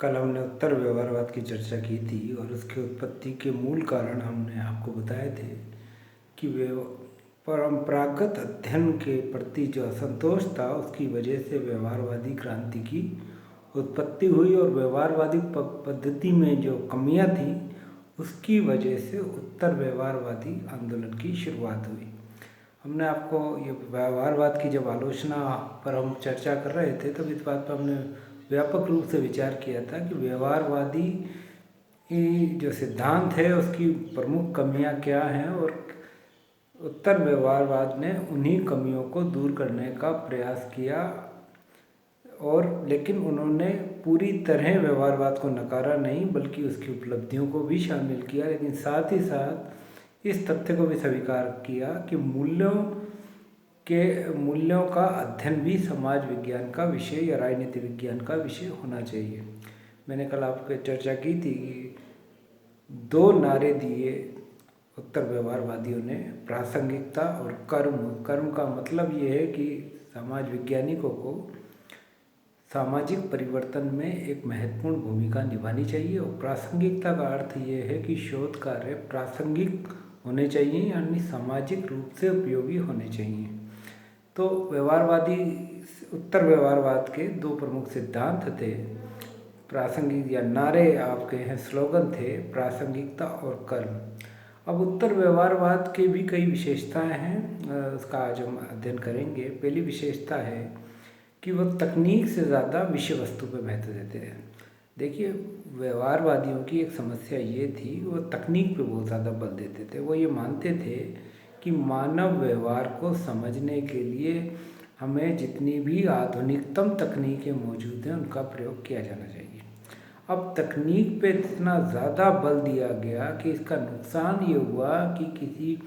कल हमने उत्तर व्यवहारवाद की चर्चा की थी और उसकी उत्पत्ति के मूल कारण हमने आपको बताए थे कि परंपरागत अध्ययन के प्रति जो असंतोष था उसकी वजह से व्यवहारवादी क्रांति की उत्पत्ति हुई और व्यवहारवादी पद्धति में जो कमियां थी उसकी वजह से उत्तर व्यवहारवादी आंदोलन की शुरुआत हुई। हमने आपको ये व्यवहारवाद की जब आलोचना पर हम चर्चा कर रहे थे तब इस बात पर हमने व्यापक रूप से विचार किया था कि व्यवहारवादी जो सिद्धांत है उसकी प्रमुख कमियां क्या हैं और उत्तर व्यवहारवाद ने उन्हीं कमियों को दूर करने का प्रयास किया और लेकिन उन्होंने पूरी तरह व्यवहारवाद को नकारा नहीं बल्कि उसकी उपलब्धियों को भी शामिल किया, लेकिन साथ ही साथ इस तथ्य को भी स्वीकार किया कि मूल्यों का अध्ययन भी समाज विज्ञान का विषय या राजनीति विज्ञान का विषय होना चाहिए। मैंने कल आपको चर्चा की थी कि 2 नारे दिए उत्तर व्यवहारवादियों ने, प्रासंगिकता और कर्म। कर्म का मतलब ये है कि समाज वैज्ञानिकों को सामाजिक परिवर्तन में एक महत्वपूर्ण भूमिका निभानी चाहिए और प्रासंगिकता का अर्थ ये है कि शोध कार्य प्रासंगिक होने चाहिए यानी सामाजिक रूप से उपयोगी होने चाहिए। तो उत्तर व्यवहारवाद के 2 प्रमुख सिद्धांत थे, प्रासंगिक या नारे आपके हैं स्लोगन थे, प्रासंगिकता और कर्म। अब उत्तर व्यवहारवाद के भी कई विशेषताएं हैं, उसका आज हम अध्ययन करेंगे। पहली विशेषता है कि वह तकनीक से ज़्यादा विषय वस्तु पर महत्व देते हैं। देखिए, व्यवहारवादियों की एक समस्या ये थी, वो तकनीक पे बहुत ज़्यादा बल देते थे। वो ये मानते थे कि मानव व्यवहार को समझने के लिए हमें जितनी भी आधुनिकतम तकनीकें मौजूद हैं उनका प्रयोग किया जाना चाहिए। अब तकनीक पे इतना ज़्यादा बल दिया गया कि इसका नुकसान ये हुआ कि किसी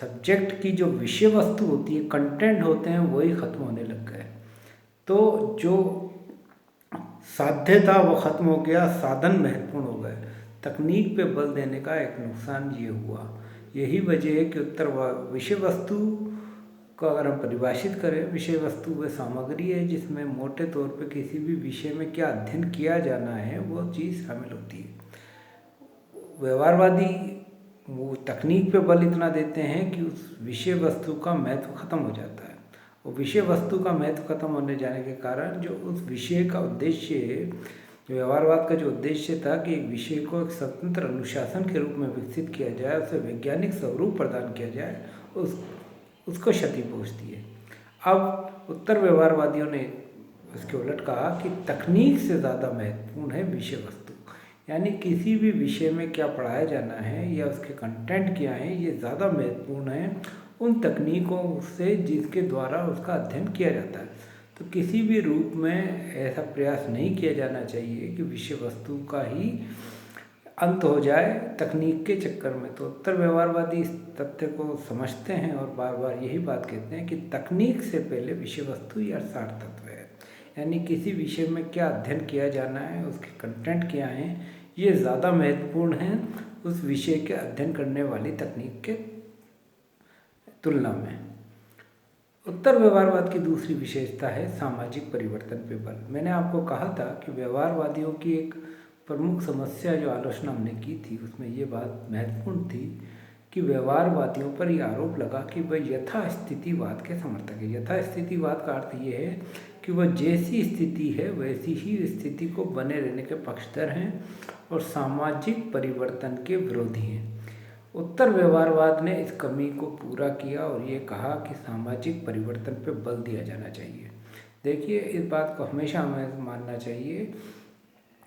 सब्जेक्ट की जो विषय वस्तु होती है, कंटेंट होते हैं, वही ख़त्म होने लग गए। तो जो साध्य था वो ख़त्म हो गया, साधन महत्वपूर्ण हो गए। तकनीक पे बल देने का एक नुकसान ये हुआ। यही वजह है कि विषय वस्तु को अगर हम परिभाषित करें, विषय वस्तु वह सामग्री है जिसमें मोटे तौर पे किसी भी विषय में क्या अध्ययन किया जाना है वो चीज़ शामिल होती है। व्यवहारवादी वो तकनीक पे बल इतना देते हैं कि उस विषय वस्तु का महत्व खत्म हो जाता है और विषय वस्तु का महत्व खत्म होने जाने के कारण जो उस विषय का उद्देश्य है, व्यवहारवाद का जो उद्देश्य था कि एक विषय को एक स्वतंत्र अनुशासन के रूप में विकसित किया जाए, उसे वैज्ञानिक स्वरूप प्रदान किया जाए, उसको क्षति पहुँचती है। अब उत्तर व्यवहारवादियों ने इसके उलट कहा कि तकनीक से ज़्यादा महत्वपूर्ण है विषय वस्तु, यानी किसी भी विषय में क्या पढ़ाया जाना है या उसके कंटेंट क्या है ये ज़्यादा महत्वपूर्ण है उन तकनीकों से जिसके द्वारा उसका अध्ययन किया जाता है। तो किसी भी रूप में ऐसा प्रयास नहीं किया जाना चाहिए कि विषय वस्तु का ही अंत हो जाए तकनीक के चक्कर में। तो उत्तर व्यवहारवादी इस तथ्य को समझते हैं और बार बार यही बात कहते हैं कि तकनीक से पहले विषय वस्तु या सार तत्व है, यानी किसी विषय में क्या अध्ययन किया जाना है, उसके कंटेंट क्या हैं, ये ज़्यादा महत्वपूर्ण हैं उस विषय के अध्ययन करने वाली तकनीक के तुलना में। उत्तर व्यवहारवाद की दूसरी विशेषता है सामाजिक परिवर्तन पे बल। मैंने आपको कहा था कि व्यवहारवादियों की एक प्रमुख समस्या जो आलोचना हमने की थी उसमें ये बात महत्वपूर्ण थी कि व्यवहारवादियों पर यह आरोप लगा कि वह यथास्थितिवाद के समर्थक है। यथास्थितिवाद का अर्थ ये है कि वह जैसी स्थिति है वैसी ही स्थिति को बने रहने के पक्षधर हैं और सामाजिक परिवर्तन के विरोधी हैं। उत्तर व्यवहारवाद ने इस कमी को पूरा किया और ये कहा कि सामाजिक परिवर्तन पर बल दिया जाना चाहिए। देखिए, इस बात को हमेशा हमें मानना चाहिए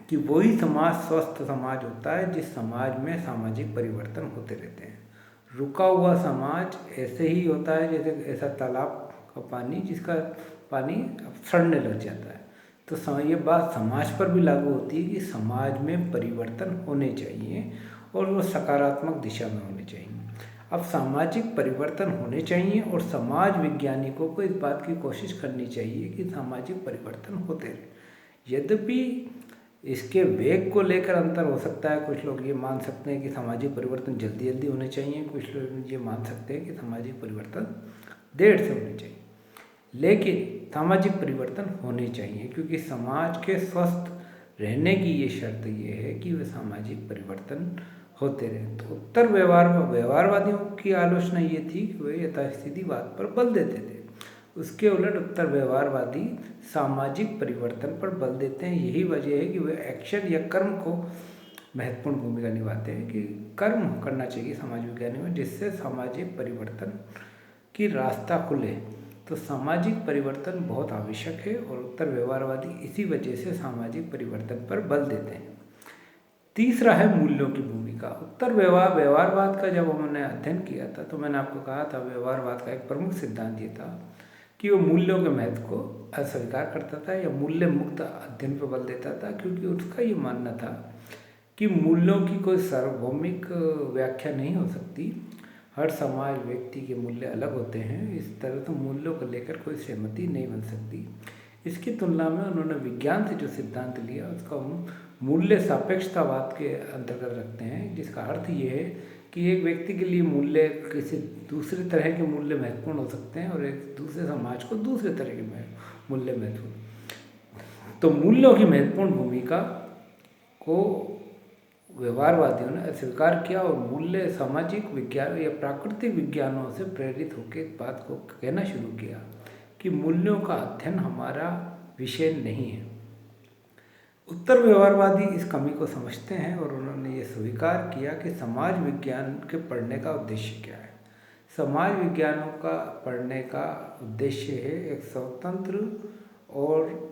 कि वही समाज स्वस्थ समाज होता है जिस समाज में सामाजिक परिवर्तन होते रहते हैं। रुका हुआ समाज ऐसे ही होता है जैसे ऐसा तालाब का पानी जिसका पानी अब सड़ने लग जाता है। तो ये बात समाज पर भी लागू होती है कि समाज में परिवर्तन होने चाहिए और वो सकारात्मक दिशा में होने चाहिए। अब सामाजिक परिवर्तन होने चाहिए और समाज वैज्ञानिकों को इस बात की कोशिश करनी चाहिए कि सामाजिक परिवर्तन होते रहे। यद्यपि इसके वेग को लेकर अंतर हो सकता है, कुछ लोग ये मान सकते हैं कि सामाजिक परिवर्तन जल्दी जल्दी होने चाहिए, कुछ लोग ये मान सकते हैं कि सामाजिक परिवर्तन देर से होने चाहिए। लेकिन सामाजिक परिवर्तन होने चाहिए क्योंकि समाज के स्वस्थ रहने की ये शर्त ये है कि वे सामाजिक परिवर्तन होते रहे। तो उत्तर व्यवहारवादियों की आलोचना ये थी कि वे यथास्थितिवाद पर बल देते थे। उसके उलट उत्तर व्यवहारवादी सामाजिक परिवर्तन पर बल देते हैं। यही वजह है कि वे एक्शन या कर्म को महत्वपूर्ण भूमिका निभाते हैं कि कर्म करना चाहिए समाज विज्ञान में, जिससे सामाजिक परिवर्तन की रास्ता खुले। तो सामाजिक परिवर्तन बहुत आवश्यक है और उत्तर व्यवहारवादी इसी वजह से सामाजिक परिवर्तन पर बल देते हैं। तीसरा है मूल्यों की भूमिका। उत्तर व्यवहारवाद का जब हमने अध्ययन किया था तो मैंने आपको कहा था व्यवहारवाद का एक प्रमुख सिद्धांत ये था कि वो मूल्यों के महत्व को अस्वीकार करता था या मूल्य मुक्त अध्ययन पर बल देता था, क्योंकि उसका ये मानना था कि मूल्यों की कोई सार्वभौमिक व्याख्या नहीं हो सकती। हर समाज व्यक्ति के मूल्य अलग होते हैं, इस तरह तो मूल्यों को लेकर कोई सहमति नहीं बन सकती। इसकी तुलना में उन्होंने विज्ञान से जो सिद्धांत लिया उसको हम मूल्य सापेक्षतावाद के अंतर्गत रखते हैं, जिसका अर्थ ये है कि एक व्यक्ति के लिए मूल्य किसी दूसरे तरह के मूल्य महत्वपूर्ण हो सकते हैं और एक दूसरे समाज को दूसरे तरह के मूल्य महत्वपूर्ण। तो मूल्यों की महत्वपूर्ण भूमिका को व्यवहारवादियों ने अस्वीकार किया और मूल्य सामाजिक विज्ञान या प्राकृतिक विज्ञानों से प्रेरित होकर इस बात को कहना शुरू किया कि मूल्यों का अध्ययन हमारा विषय नहीं है। उत्तर व्यवहारवादी इस कमी को समझते हैं और उन्होंने ये स्वीकार किया कि समाज विज्ञान के पढ़ने का उद्देश्य क्या है। समाज विज्ञानों का पढ़ने का उद्देश्य है एक स्वतंत्र और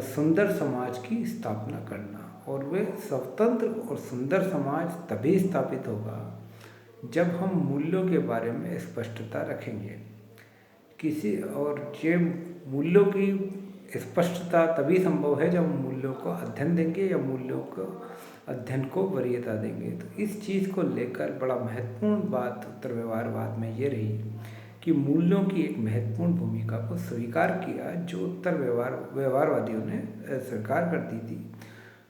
सुंदर समाज की स्थापना करना, और वे स्वतंत्र और सुंदर समाज तभी स्थापित होगा जब हम मूल्यों के बारे में स्पष्टता रखेंगे। ये मूल्यों की स्पष्टता तभी संभव है जब हम मूल्यों को अध्ययन देंगे या मूल्यों को अध्ययन को वरीयता देंगे। तो इस चीज़ को लेकर बड़ा महत्वपूर्ण बात उत्तर व्यवहारवाद में ये रही कि मूल्यों की एक महत्वपूर्ण भूमिका को स्वीकार किया, जो उत्तर व्यवहारवादियों ने स्वीकार कर दी थी।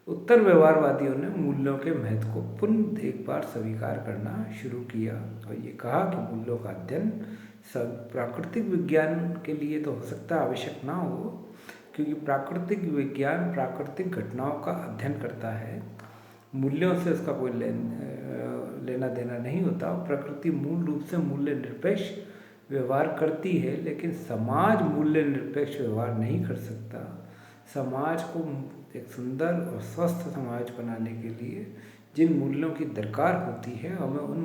उत्तर व्यवहारवादियों ने मूल्यों के महत्व को पुनः एक बार स्वीकार करना शुरू किया और ये कहा कि मूल्यों का अध्ययन प्राकृतिक विज्ञान के लिए तो हो सकता है आवश्यक ना हो, क्योंकि प्राकृतिक विज्ञान प्राकृतिक घटनाओं का अध्ययन करता है, मूल्यों से उसका कोई लेना देना नहीं होता। प्रकृति मूल रूप से मूल्य निरपेक्ष व्यवहार करती है, लेकिन समाज मूल्य निरपेक्ष व्यवहार नहीं कर सकता। समाज को एक सुंदर और स्वस्थ समाज बनाने के लिए जिन मूल्यों की दरकार होती है, हमें उन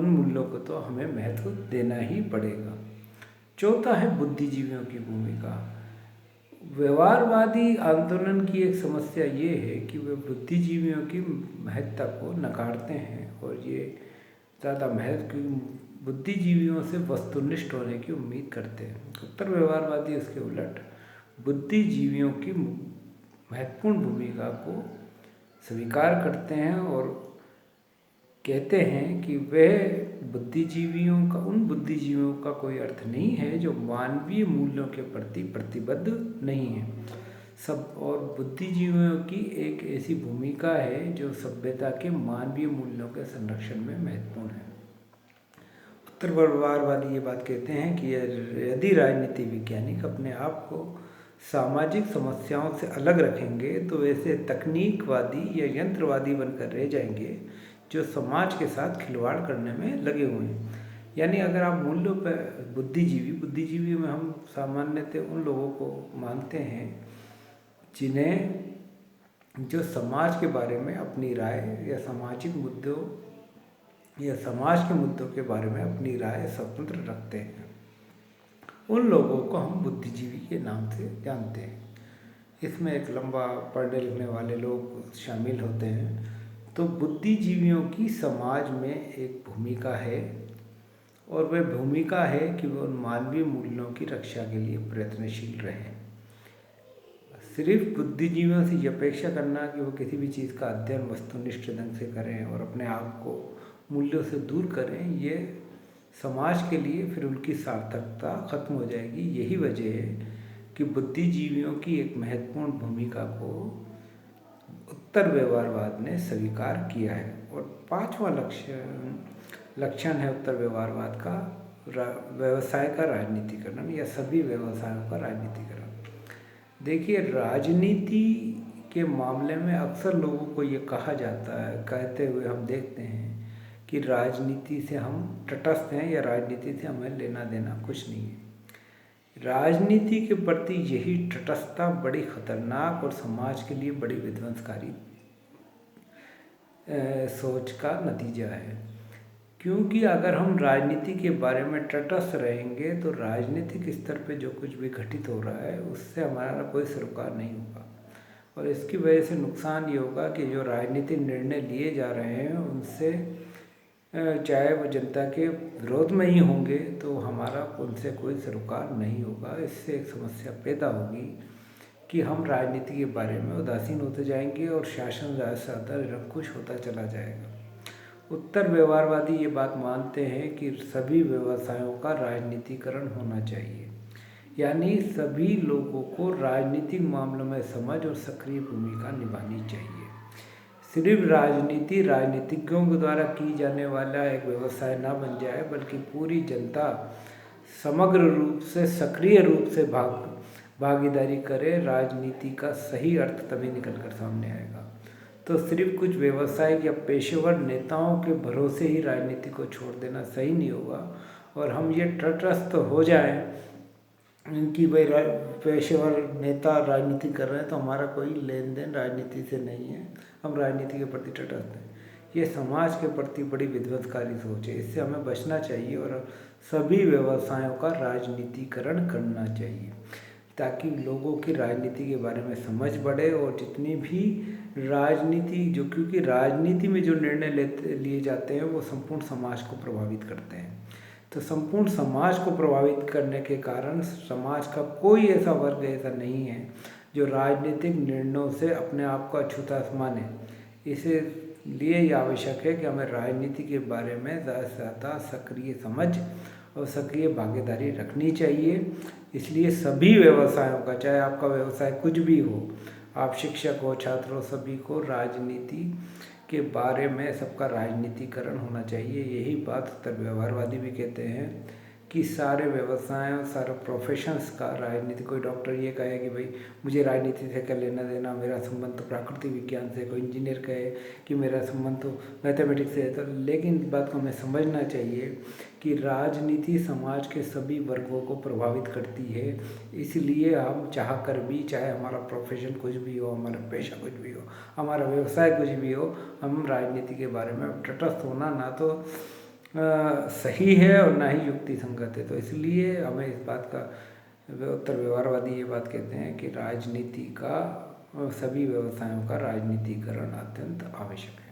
मूल्यों को तो हमें महत्व देना ही पड़ेगा। चौथा है बुद्धिजीवियों की भूमिका। व्यवहारवादी आंदोलन की एक समस्या ये है कि वे बुद्धिजीवियों की महत्ता को नकारते हैं और ये ज़्यादा महत्व बुद्धिजीवियों से वस्तुनिष्ठ होने की उम्मीद करते हैं। उत्तर व्यवहारवादी उसके उलट बुद्धिजीवियों की महत्वपूर्ण भूमिका को स्वीकार करते हैं और कहते हैं कि उन बुद्धिजीवियों का कोई अर्थ नहीं है जो मानवीय मूल्यों के प्रति प्रतिबद्ध नहीं है। और बुद्धिजीवियों की एक ऐसी भूमिका है जो सभ्यता के मानवीय मूल्यों के संरक्षण में महत्वपूर्ण है। उत्तर व्यवहारवादी ये बात कहते हैं कि यदि राजनीति वैज्ञानिक अपने आप को सामाजिक समस्याओं से अलग रखेंगे तो वैसे तकनीकवादी या यंत्रवादी बनकर रह जाएंगे जो समाज के साथ खिलवाड़ करने में लगे हुए हैं। यानी अगर आप मूल्यों पर बुद्धिजीवी में हम सामान्यतः उन लोगों को मानते हैं जिन्हें जो समाज के बारे में अपनी राय या सामाजिक मुद्दों या समाज के मुद्दों के बारे में अपनी राय स्वतंत्र रखते हैं, उन लोगों को हम बुद्धिजीवी के नाम से जानते हैं। इसमें एक लंबा पढ़ने लिखने वाले लोग शामिल होते हैं। तो बुद्धिजीवियों की समाज में एक भूमिका है और वह भूमिका है कि वो उन मानवीय मूल्यों की रक्षा के लिए प्रयत्नशील रहें। सिर्फ बुद्धिजीवियों से ये अपेक्षा करना कि वो किसी भी चीज़ का अध्ययन वस्तुनिष्ठ ढंग से करें और अपने आप को मूल्यों से दूर करें, ये समाज के लिए फिर उनकी सार्थकता खत्म हो जाएगी। यही वजह है कि बुद्धिजीवियों की एक महत्वपूर्ण भूमिका को उत्तर व्यवहारवाद ने स्वीकार किया है। और पांचवा लक्षण है उत्तर व्यवहारवाद का व्यवसाय का राजनीतिकरण या सभी व्यवसायों का राजनीतिकरण। देखिए, राजनीति के मामले में अक्सर लोगों को ये कहा जाता है, कहते हुए हम देखते हैं कि राजनीति से हम तटस्थ हैं या राजनीति से हमें लेना देना कुछ नहीं है। राजनीति के प्रति यही तटस्थता बड़ी खतरनाक और समाज के लिए बड़ी विध्वंसकारी सोच का नतीजा है। क्योंकि अगर हम राजनीति के बारे में तटस्थ रहेंगे तो राजनीतिक स्तर पे जो कुछ भी घटित हो रहा है उससे हमारा कोई सरोकार नहीं होगा, और इसकी वजह से नुकसान ये होगा कि जो राजनीतिक निर्णय लिए जा रहे हैं उनसे चाहे वो जनता के विरोध में ही होंगे तो हमारा उनसे कोई सरोकार नहीं होगा। इससे एक समस्या पैदा होगी कि हम राजनीति के बारे में उदासीन होते जाएंगे और शासन ज़्यादा से ज़्यादा निरंकुश होता चला जाएगा। उत्तर व्यवहारवादी ये बात मानते हैं कि सभी व्यवसायों का राजनीतिकरण होना चाहिए, यानी सभी लोगों को राजनीतिक मामलों में समझ और सक्रिय भूमिका निभानी चाहिए। सिर्फ राजनीति राजनीतिज्ञों के द्वारा की जाने वाला एक व्यवसाय ना बन जाए, बल्कि पूरी जनता समग्र रूप से सक्रिय रूप से भागीदारी करे। राजनीति का सही अर्थ तभी निकल कर सामने आएगा। तो सिर्फ कुछ व्यवसायिक या पेशेवर नेताओं के भरोसे ही राजनीति को छोड़ देना सही नहीं होगा, और हम ये तटस्थ हो जाएं कि भाई पेशेवर नेता राजनीति कर रहे हैं तो हमारा कोई लेन देन राजनीति से नहीं है, हम राजनीति के प्रति तटस्थ हैं। ये समाज के प्रति बड़ी विध्वंसकारी सोच है, इससे हमें बचना चाहिए और सभी व्यवसायों का राजनीतिकरण करना चाहिए ताकि लोगों की राजनीति के बारे में समझ बढ़े। और जितनी भी राजनीति क्योंकि राजनीति में जो निर्णय लिए जाते हैं वो संपूर्ण समाज को प्रभावित करते हैं, तो संपूर्ण समाज को प्रभावित करने के कारण समाज का कोई ऐसा वर्ग ऐसा नहीं है जो राजनीतिक निर्णयों से अपने आप को अछूता माने। इसलिए ये आवश्यक है कि हमें राजनीति के बारे में ज़्यादा से ज़्यादा सक्रिय समझ और सक्रिय भागीदारी रखनी चाहिए। इसलिए सभी व्यवसायों का, चाहे आपका व्यवसाय कुछ भी हो, आप शिक्षक हो, छात्र हो, सभी को राजनीति के बारे में सबका राजनीतिकरण होना चाहिए। यही बात उत्तर व्यवहारवादी भी कहते हैं कि सारे व्यवसायों, सारे प्रोफेशंस का राजनीति, कोई डॉक्टर ये कहे कि भाई मुझे राजनीति से क्या लेना देना, मेरा संबंध तो प्राकृतिक विज्ञान से, कोई इंजीनियर कहे कि मेरा संबंध तो मैथमेटिक्स से है। तो लेकिन इस बात को हमें समझना चाहिए कि राजनीति समाज के सभी वर्गों को प्रभावित करती है। इसलिए हम चाह कर भी, चाहे हमारा प्रोफेशन कुछ भी हो, हमारा पेशा कुछ भी हो, हमारा व्यवसाय कुछ भी हो, हम राजनीति के बारे में तटस्थ होना ना तो सही है और ना ही युक्ति संगत है। तो इसलिए हमें इस बात का, उत्तर व्यवहारवादी ये बात कहते हैं कि राजनीति का, सभी व्यवसायों का राजनीतिकरण अत्यंत आवश्यक है।